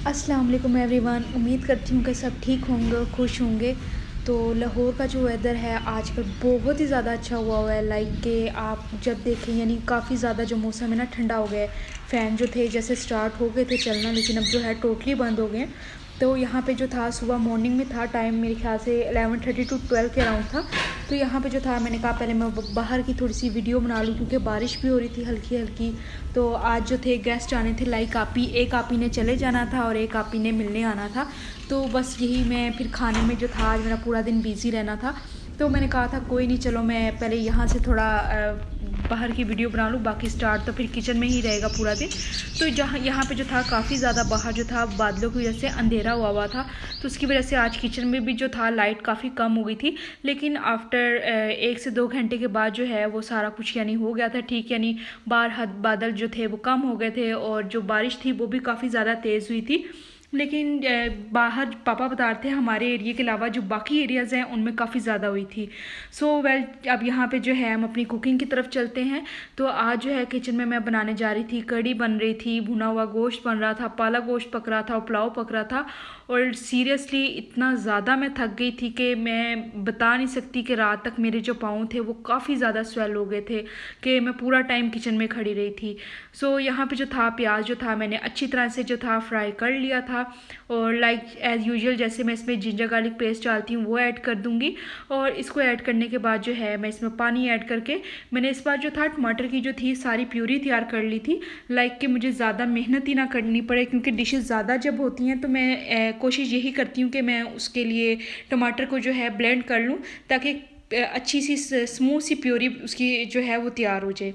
अस्सलाम वालेकुम एवरीवन। उम्मीद करती हूँ कि सब ठीक होंगे और खुश होंगे। तो लाहौर का जो वेदर है आजकल बहुत ही ज़्यादा अच्छा हुआ है। लाइक कि आप जब देखें यानी काफ़ी ज़्यादा जो मौसम है ना ठंडा हो गया है। फ़ैन जो थे जैसे स्टार्ट हो गए थे चलना, लेकिन अब जो है टोटली बंद हो गए हैं। तो यहाँ पे जो था सुबह मॉर्निंग में था टाइम, मेरे ख्याल से 11:30 टू 12 के अराउंड था। तो यहाँ पे जो था मैंने कहा पहले मैं बाहर की थोड़ी सी वीडियो बना लूँ, क्योंकि बारिश भी हो रही थी हल्की हल्की। तो आज जो थे गेस्ट आने थे, लाइक एक आपी ने चले जाना था और एक आपी ने मिलने आना था। तो बस यही मैं फिर खाने में जो था आज मेरा पूरा दिन बिज़ी रहना था। तो मैंने कहा था कोई नहीं, चलो मैं पहले यहाँ से थोड़ा बाहर की वीडियो बना लूँ, बाकी स्टार्ट तो फिर किचन में ही रहेगा पूरा दिन। तो जहाँ यहाँ पे जो था काफ़ी ज़्यादा बाहर जो था बादलों की वजह से अंधेरा हुआ था। तो उसकी वजह से आज किचन में भी जो था लाइट काफ़ी कम हो गई थी। लेकिन आफ्टर 1 से 2 घंटे के बाद जो है वो सारा कुछ यानी हो गया था ठीक। यानी बाहर बादल जो थे वो कम हो गए थे और जो बारिश थी वो भी काफ़ी ज़्यादा तेज़ हुई थी। लेकिन बाहर पापा बता रहे थे हमारे एरिया के अलावा जो बाकी एरियाज़ हैं उनमें काफ़ी ज़्यादा हुई थी। सो वेल अब यहाँ पे जो है हम अपनी कुकिंग की तरफ चलते हैं। तो आज जो है किचन में मैं बनाने जा रही थी, कढ़ी बन रही थी, भुना हुआ गोश्त बन रहा था, पाला गोश्त पक रहा था और पुलाव पक रहा था। और सीरियसली इतना ज़्यादा मैं थक गई थी कि मैं बता नहीं सकती कि रात तक मेरे जो पाँव थे वो काफ़ी ज़्यादा स्वेल हो गए थे कि मैं पूरा टाइम किचन में खड़ी रही थी। सो यहाँ पे जो था प्याज जो था मैंने अच्छी तरह से जो था फ्राई कर लिया था। और लाइक एज़ यूजुअल जैसे मैं इसमें जिंजर गार्लिक पेस्ट डालती हूँ वो ऐड कर दूँगी। और इसको ऐड करने के बाद जो है मैं इसमें पानी ऐड करके मैंने इस बार जो था टमाटर की जो थी सारी प्यूरी तैयार कर ली थी। लाइक कि मुझे ज़्यादा मेहनत ही ना करनी पड़े, क्योंकि डिशेस ज़्यादा जब होती हैं तो मैं कोशिश यही करती हूँ कि मैं उसके लिए टमाटर को जो है ब्लेंड कर लूँ, ताकि अच्छी सी स्मूथ सी प्यूरी उसकी जो है वो तैयार हो जाए।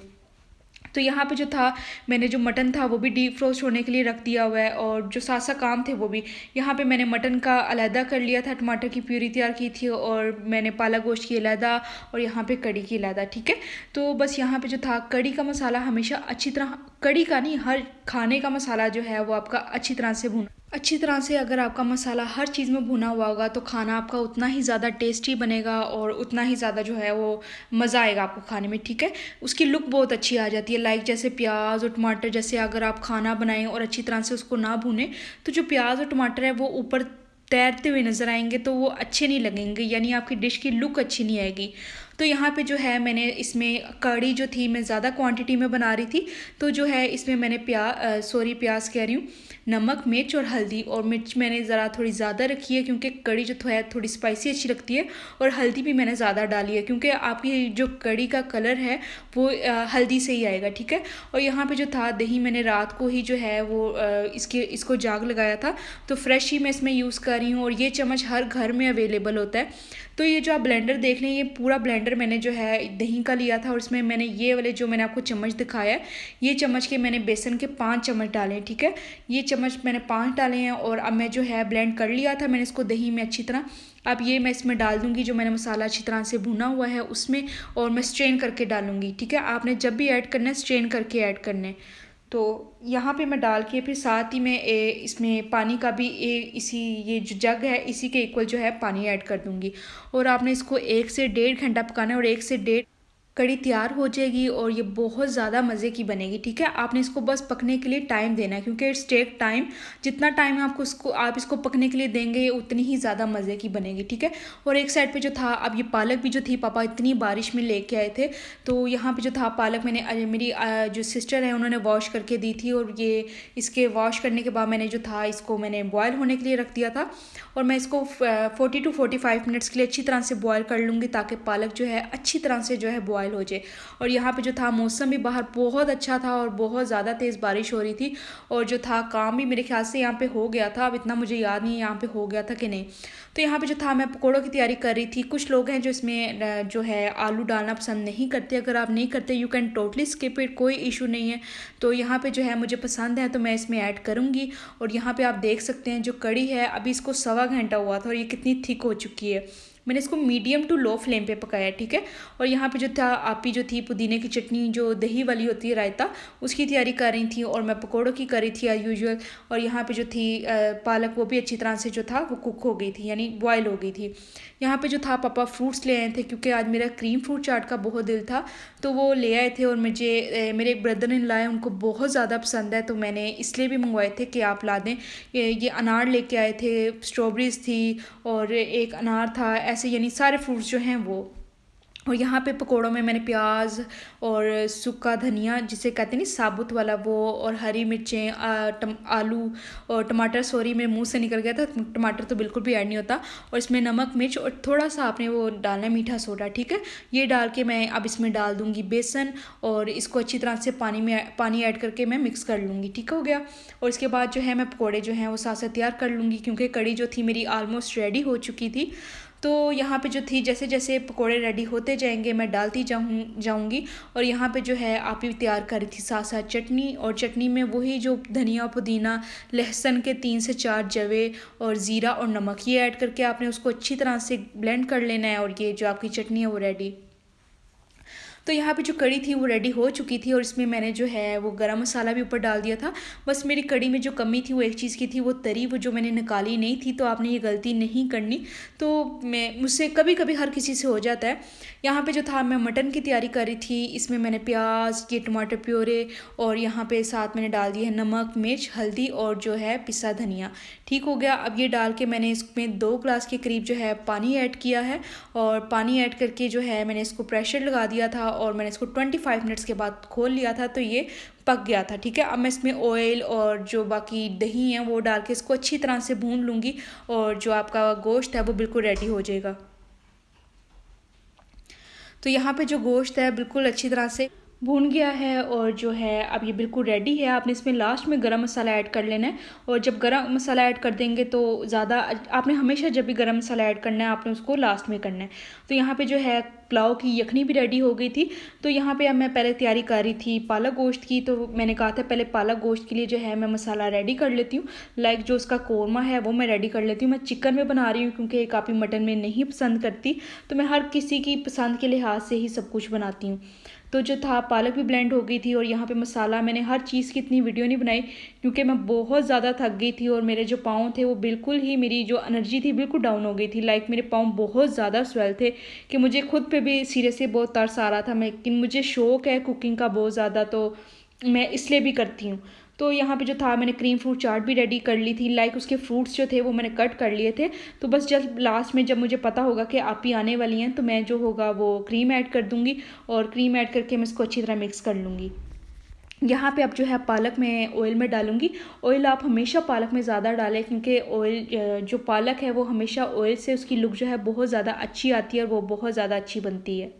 तो यहाँ पे जो था मैंने जो मटन था वो भी डीप फ्रोस्ट होने के लिए रख दिया हुआ है, और जो सासा काम थे वो भी यहाँ पे मैंने मटन का अलहदा कर लिया था, टमाटर की प्यूरी तैयार की थी, और मैंने पाला गोश्त की अलहदा और यहाँ पे कड़ी की अलहदा। ठीक है। तो बस यहाँ पे जो था कड़ी का मसाला हमेशा अच्छी तरह, कड़ी का नहीं हर खाने का मसाला जो है वो आपका अच्छी तरह से अगर आपका मसाला हर चीज़ में भुना हुआ होगा तो खाना आपका उतना ही ज़्यादा टेस्टी बनेगा और उतना ही ज़्यादा जो है वो मज़ा आएगा आपको खाने में। ठीक है। उसकी लुक बहुत अच्छी आ जाती है। लाइक जैसे प्याज और टमाटर, जैसे अगर आप खाना बनाएं और अच्छी तरह से उसको ना भुने तो जो प्याज और टमाटर है वो ऊपर तैरते हुए नज़र आएंगे, तो वो अच्छे नहीं लगेंगे, यानी आपकी डिश की लुक अच्छी नहीं आएगी। तो यहाँ पे जो है मैंने इसमें कड़ी जो थी मैं ज़्यादा क्वांटिटी में बना रही थी, तो जो है इसमें मैंने प्याज कह रही हूँ, नमक, मिर्च और हल्दी, और मिर्च मैंने ज़रा थोड़ी ज़्यादा रखी है क्योंकि कड़ी जो है थोड़ी स्पाइसी अच्छी लगती है, और हल्दी भी मैंने ज़्यादा डाली है क्योंकि आपकी जो कड़ी का कलर है वो हल्दी से ही आएगा। ठीक है। और यहाँ पे जो था दही मैंने रात को ही जो है वो इसको जाग लगाया था, तो फ्रेश ही मैं इसमें यूज़ कर रही हूँ, और ये चम्मच हर घर में अवेलेबल होता है। तो ये जो आप ब्लेंडर देख लें, ये पूरा ब्लेंडर मैंने जो है दही का लिया था, और इसमें मैंने ये वाले जो मैंने आपको चम्मच दिखाया है, ये चम्मच के मैंने बेसन के 5 चम्मच डाले हैं। ठीक है। ये चम्मच मैंने 5 डाले हैं, और अब मैं जो है ब्लेंड कर लिया था मैंने इसको दही में अच्छी तरह। अब ये मैं इसमें डाल दूंगी जो मैंने मसाला अच्छी तरह से भुना हुआ है उसमें, और मैं स्ट्रेन करके डालूंगी। ठीक है। आपने जब भी ऐड करना है स्ट्रेन करके ऐड करना है। तो यहाँ पे मैं डाल के फिर साथ ही मैं इसमें पानी का भी इसी ये जो जग है इसी के इक्वल जो है पानी ऐड कर दूंगी। और आपने इसको 1 से 1.5 घंटा पकाना है, और 1 से 1.5 कड़ी तैयार हो जाएगी और ये बहुत ज़्यादा मज़े की बनेगी। ठीक है। आपने इसको बस पकने के लिए टाइम देना है, क्योंकि इट्स टेक टाइम। जितना टाइम आप इसको पकने के लिए देंगे ये उतनी ही ज़्यादा मज़े की बनेगी। ठीक है। और एक साइड पे जो था अब ये पालक भी जो थी पापा इतनी बारिश में लेके आए थे, तो यहाँ पे जो था पालक मैंने मेरी जो सिस्टर है उन्होंने वॉश करके दी थी, और ये इसके वॉश करने के बाद मैंने जो था इसको मैंने बॉयल होने के लिए रख दिया था, और मैं इसको 40 to 45 मिनट्स के लिए अच्छी तरह से बॉयल कर लूँगी, ताकि पालक जो है अच्छी तरह से जो है बॉयल हो जाए। और यहाँ पे जो था मौसम भी बाहर बहुत अच्छा था और बहुत ज़्यादा तेज़ बारिश हो रही थी, और जो था काम भी मेरे ख्याल से यहाँ पे हो गया था, अब इतना मुझे याद नहीं है यहाँ पे हो गया था कि नहीं। तो यहाँ पे जो था मैं पकौड़ों की तैयारी कर रही थी। कुछ लोग हैं जो इसमें जो है आलू डालना पसंद नहीं करते, अगर आप नहीं करते you can totally skip it, कोई इशू नहीं है। तो यहाँ पे जो है मुझे पसंद है तो मैं इसमें ऐड करूँगी। और यहाँ पे आप देख सकते हैं जो कड़ी है अभी इसको 1.25 घंटा हुआ था और ये कितनी थिक हो चुकी है। मैंने इसको मीडियम टू लो फ्लेम पे पकाया, ठीक है। और यहाँ पे जो था आपी जो थी पुदीने की चटनी जो दही वाली होती है रायता, उसकी तैयारी कर रही थी, और मैं पकौड़ों की कर रही थी एज यूजुअल। और यहाँ पे जो थी पालक वो भी अच्छी तरह से जो था वो कुक हो गई थी, यानी बॉयल हो गई थी। यहाँ पे जो था पापा फ्रूट्स ले आए थे, क्योंकि आज मेरा क्रीम फ्रूट चाट का बहुत दिल था, तो वो ले आए थे। और मेरे एक ब्रदर इन लाए, उनको बहुत ज़्यादा पसंद है, तो मैंने इसलिए भी मंगवाए थे कि आप ला दें। ये अनार लेके आए थे, स्ट्रॉबेरीज थी, और एक अनार था, ऐसे यानी सारे फ्रूट्स जो हैं वो। और यहाँ पे पकोड़ों में मैंने प्याज और सूखा धनिया जिसे कहते हैं नहीं साबुत वाला वो, और हरी मिर्चें, आलू और टमाटर, सॉरी मेरे मुंह से निकल गया था, टमाटर तो बिल्कुल भी ऐड नहीं होता। और इसमें नमक मिर्च और थोड़ा सा आपने वो डालना है मीठा सोडा, ठीक है। ये डाल के मैं अब इसमें डाल दूँगी बेसन, और इसको अच्छी तरह से पानी ऐड करके मैं मिक्स कर लूँगी, ठीक हो गया। और इसके बाद जो है मैं पकौड़े जो हैं वो साथ साथ तैयार कर लूँगी, क्योंकि कड़ी जो थी मेरी ऑलमोस्ट रेडी हो चुकी थी। तो यहाँ पे जो थी जैसे जैसे पकोड़े रेडी होते जाएंगे मैं डालती जाऊँगी। और यहाँ पे जो है आप ही तैयार कर रही थी साथ साथ चटनी, और चटनी में वही जो धनिया पुदीना लहसुन के 3 से 4 जवे और ज़ीरा और नमक ये ऐड करके आपने उसको अच्छी तरह से ब्लेंड कर लेना है, और ये जो आपकी चटनी है वो रेडी। तो यहाँ पे जो कड़ी थी वो रेडी हो चुकी थी, और इसमें मैंने जो है वो गरम मसाला भी ऊपर डाल दिया था। बस मेरी कड़ी में जो कमी थी वो एक चीज़ की थी, वो तरी वो जो मैंने निकाली नहीं थी, तो आपने ये गलती नहीं करनी। तो मुझसे कभी कभी हर किसी से हो जाता है। यहाँ पे जो था मैं मटन की तैयारी कर रही थी, इसमें मैंने प्याज, ये टमाटर प्योरे, और यहाँ पे साथ मैंने डाल दिया है नमक मिर्च हल्दी और जो है पिसा धनिया, ठीक हो गया। अब ये डाल के मैंने इसमें 2 ग्लास के करीब जो है पानी ऐड किया है, और पानी ऐड करके जो है मैंने इसको प्रेशर लगा दिया था, और मैंने इसको 25 मिनट्स के बाद खोल लिया था, तो ये पक गया था, ठीक है। अब मैं इसमें ऑयल और जो बाकी दही है वो डाल के इसको अच्छी तरह से भून लूँगी, और जो आपका गोश्त है वो बिल्कुल रेडी हो जाएगा। तो यहाँ पे जो गोश्त है बिल्कुल अच्छी तरह से भून गया है, और जो है अब ये बिल्कुल रेडी है। आपने इसमें लास्ट में गरम मसाला ऐड कर लेना है, और जब गरम मसाला ऐड कर देंगे तो ज़्यादा, आपने हमेशा जब भी गरम मसाला ऐड करना है आपने उसको लास्ट में करना है। तो यहाँ पे जो है पुलाव की यखनी भी रेडी हो गई थी। तो यहाँ पे अब मैं पहले तैयारी कर रही थी पालक गोश्त की, तो मैंने कहा था पहले पालक गोश्त के लिए जो है मैं मसाला रेडी कर लेती हूँ, लाइक जो उसका कौरमा है वो मैं रेडी कर लेती हूँ। मैं चिकन में बना रही हूँ क्योंकि एक आप ही मटन में नहीं पसंद करती, तो मैं हर किसी की पसंद के लिहाज से ही सब कुछ बनाती हूँ। तो जो था पालक भी ब्लेंड हो गई थी, और यहाँ पे मसाला मैंने हर चीज़ की इतनी वीडियो नहीं बनाई क्योंकि मैं बहुत ज़्यादा थक गई थी, और मेरे जो पाँव थे वो बिल्कुल ही, मेरी जो एनर्जी थी बिल्कुल डाउन हो गई थी, लाइक मेरे पाँव बहुत ज़्यादा स्वेल थे कि मुझे खुद पे भी सीरियसली बहुत तरस आ रहा था। लेकिन मुझे शौक़ है कुकिंग का बहुत ज़्यादा, तो मैं इसलिए भी करती हूँ। तो यहाँ पे जो था मैंने क्रीम फ्रूट चाट भी रेडी कर ली थी, लाइक उसके फ्रूट्स जो थे वो मैंने कट कर लिए थे। तो बस जब लास्ट में जब मुझे पता होगा कि आप ही आने वाली हैं, तो मैं जो होगा वो क्रीम ऐड कर दूँगी, और क्रीम ऐड करके मैं इसको अच्छी तरह मिक्स कर लूँगी। यहाँ पे अब जो है पालक मैं ऑयल में डालूँगी। ऑयल आप हमेशा पालक में ज़्यादा डालें, क्योंकि ऑयल जो पालक है वो हमेशा ऑयल से उसकी लुक जो है बहुत ज़्यादा अच्छी आती है, और वो बहुत ज़्यादा अच्छी बनती है।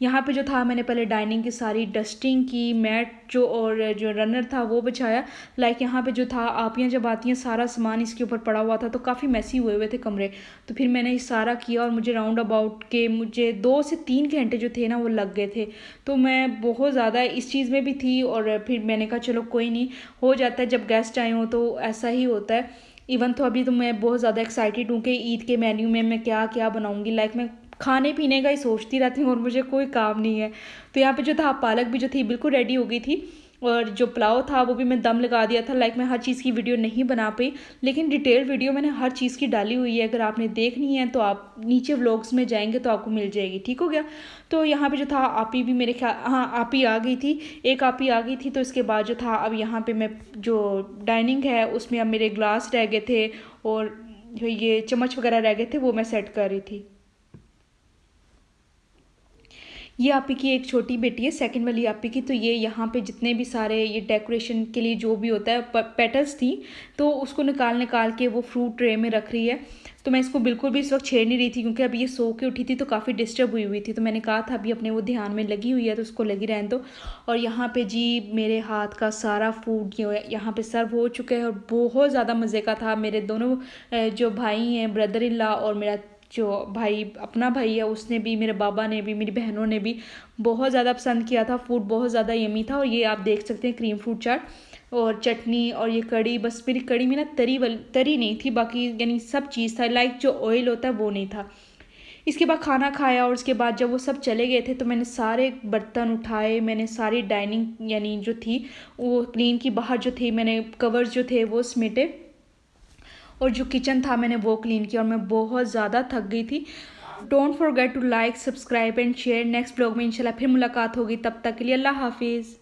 यहाँ पे जो था मैंने पहले डाइनिंग की सारी डस्टिंग की, मैट जो और जो रनर था वो बिछाया। लाइक यहाँ पे जो था आपियाँ जब आती हैं सारा सामान इसके ऊपर पड़ा हुआ था, तो काफ़ी मैसी हुए हुए थे कमरे। तो फिर मैंने ये सारा किया, और मुझे राउंड अबाउट के मुझे 2 से 3 घंटे जो थे ना वो लग गए थे। तो मैं बहुत ज़्यादा इस चीज़ में भी थी, और फिर मैंने कहा चलो कोई नहीं, हो जाता है जब गेस्ट आए हों तो ऐसा ही होता है। इवन तो अभी तो मैं बहुत ज़्यादा एक्साइटेड हूँ कि ईद के मेन्यू में मैं क्या क्या बनाऊँगी, लाइक मैं खाने पीने का ही सोचती रहती हूँ और मुझे कोई काम नहीं है। तो यहाँ पे जो था पालक भी जो थी बिल्कुल रेडी हो गई थी, और जो पुलाव था वो भी मैं दम लगा दिया था। लाइक मैं हर चीज़ की वीडियो नहीं बना पाई, लेकिन डिटेल वीडियो मैंने हर चीज़ की डाली हुई है। अगर आपने देखनी है तो आप नीचे व्लॉग्स में जाएंगे तो आपको मिल जाएगी, ठीक हो गया। तो यहाँ पे जो था आपी भी मेरे ख्याल, हाँ आपी आ गई थी, एक आपी आ गई थी। तो इसके बाद जो था अब यहाँ पर मैं जो डाइनिंग है उसमें अब मेरे ग्लास रह गए थे, और जो ये चम्मच वगैरह रह गए थे वो मैं सेट कर रही थी। ये आपी की एक छोटी बेटी है, सेकंड वाली आपी की। तो ये यहाँ पे जितने भी सारे ये डेकोरेशन के लिए जो भी होता है पेटल्स थी, तो उसको निकाल निकाल के वो फ्रूट ट्रे में रख रही है। तो मैं इसको बिल्कुल भी इस वक्त छेड़ नहीं रही थी, क्योंकि अभी ये सो के उठी थी तो काफ़ी डिस्टर्ब हुई थी। तो मैंने कहा था अभी अपने वो ध्यान में लगी हुई है तो उसको लगी रहने दो। और यहाँ पे जी मेरे हाथ का सारा फूड जो है यहाँ पे सर्व हो चुका है, और बहुत ज़्यादा मज़े का था। मेरे दोनों जो भाई हैं, ब्रदर इन लॉ, और मेरा जो भाई अपना भाई है उसने भी, मेरे बाबा ने भी, मेरी बहनों ने भी बहुत ज़्यादा पसंद किया था। फूड बहुत ज़्यादा यमी था। और ये आप देख सकते हैं क्रीम फ्रूट चाट और चटनी और ये कड़ी। बस मेरी कड़ी में ना तरी नहीं थी, बाकी यानी सब चीज़ था। लाइक जो ऑयल होता है वो नहीं था। इसके बाद खाना खाया और उसके बाद जब वो सब चले गए थे तो मैंने सारे बर्तन उठाए, मैंने सारी डाइनिंग यानी जो थी वो क्लीन की, बाहर जो थी मैंने कवर्स जो थे वो समेटे और जो किचन था मैंने वो क्लीन किया और मैं बहुत ज़्यादा थक गई थी। Don't forget to like, subscribe and share. Next blog में इंशाल्लाह फिर मुलाकात होगी, तब तक के लिए अल्लाह हाफिज़।